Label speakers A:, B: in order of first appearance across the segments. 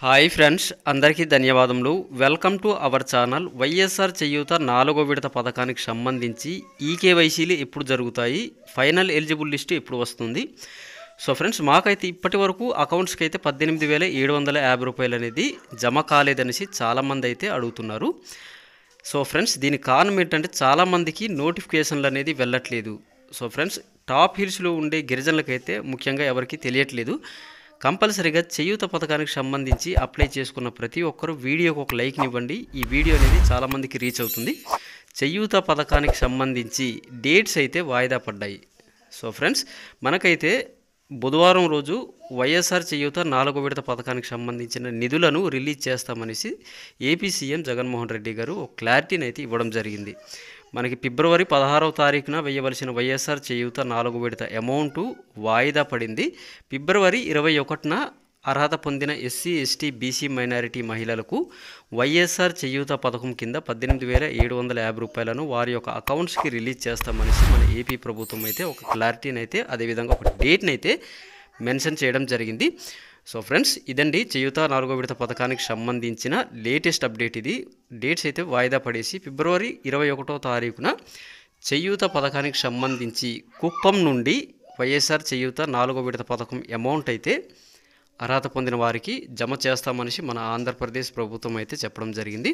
A: Hi friends, అందరికీ ధన్యవాదములు. Welcome to our channel. YSR చేయూత 4వ విడత పథకానికి సంబంధించి ఈకేవైసీలు ఎప్పుడు జరుగుతాయి, ఫైనల్ ఎలిజిబుల్ లిస్ట్ ఎప్పుడు వస్తుంది? సో ఫ్రెండ్స్, మాకైతే ఇప్పటి వరకు అకౌంట్స్కి అయితే 18,750 రూపాయలు అనేది జమ కాలేదనేసి చాలామంది అయితే అడుగుతున్నారు. సో ఫ్రెండ్స్, దీని కారణం ఏంటంటే చాలామందికి నోటిఫికేషన్లు అనేది వెళ్ళట్లేదు. సో ఫ్రెండ్స్, టాప్ హిల్స్లో ఉండే గిరిజనులకైతే ముఖ్యంగా ఎవరికి తెలియట్లేదు. కంపల్సరీగా చేయూత పథకానికి సంబంధించి అప్లై చేసుకున్న ప్రతి ఒక్కరూ వీడియోకి ఒక లైక్ని ఇవ్వండి. ఈ వీడియో అనేది చాలామందికి రీచ్ అవుతుంది. చేయూత పథకానికి సంబంధించి డేట్స్ అయితే వాయిదా పడ్డాయి. సో ఫ్రెండ్స్, మనకైతే బుధవారం రోజు వైఎస్ఆర్ చేయూత 4వ విడత పథకానికి సంబంధించిన నిధులను రిలీజ్ చేస్తామనేసి ఏపీ సీఎం జగన్మోహన్ రెడ్డి గారు ఒక క్లారిటీని అయితే ఇవ్వడం జరిగింది. మనకి ఫిబ్రవరి 16వ తారీఖున వేయవలసిన వైఎస్ఆర్ చేయూత 4వ విడత అమౌంట్ వాయిదా పడింది. ఫిబ్రవరి 21న అర్హత పొందిన ఎస్సీ, ఎస్టీ, బీసీ మైనారిటీ మహిళలకు వైఎస్ఆర్ చేయూత పథకం కింద 18,750 రూపాయలను వారి యొక్క అకౌంట్స్కి రిలీజ్ చేస్తామనేసి మన ఏపీ ప్రభుత్వం అయితే ఒక క్లారిటీని అయితే, అదేవిధంగా ఒక డేట్ని అయితే మెన్షన్ చేయడం జరిగింది. సో ఫ్రెండ్స్, ఇదండి చేయూత 4వ విడత పథకానికి సంబంధించిన లేటెస్ట్ అప్డేట్. ఇది డేట్స్ అయితే వాయిదా పడేసి ఫిబ్రవరి 21వ తారీఖున చేయూత పథకానికి సంబంధించి కుప్పం నుండి వైఎస్ఆర్ చేయూత 4వ విడత పథకం అమౌంట్ అయితే అర్హత పొందిన వారికి జమ చేస్తామనేసి మన ఆంధ్రప్రదేశ్ ప్రభుత్వం అయితే చెప్పడం జరిగింది.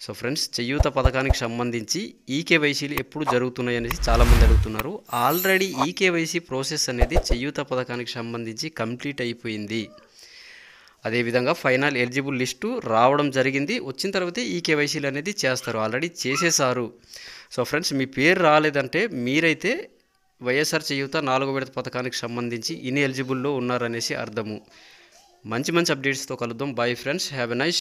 A: సో ఫ్రెండ్స్, చేయూత పథకానికి సంబంధించి ఈకేవైసీలు ఎప్పుడు జరుగుతున్నాయి అనేసి చాలామంది అడుగుతున్నారు. ఆల్రెడీ ఈకేవైసీ ప్రాసెస్ అనేది చేయూత పథకానికి సంబంధించి కంప్లీట్ అయిపోయింది. అదేవిధంగా ఫైనల్ ఎలిజిబుల్ లిస్టు రావడం జరిగింది. వచ్చిన తర్వాత ఈకేవైసీలు అనేది చేస్తారు. ఆల్రెడీ చేసేసారు. సో ఫ్రెండ్స్, మీ పేరు రాలేదంటే మీరైతే వైఎస్ఆర్ చేయూత 4వ విడత పథకానికి సంబంధించి ఇన్ ఎలిజిబుల్లో ఉన్నారనేసి అర్థము. మంచి అప్డేట్స్తో కలుద్దాం. Bye friends, have a nice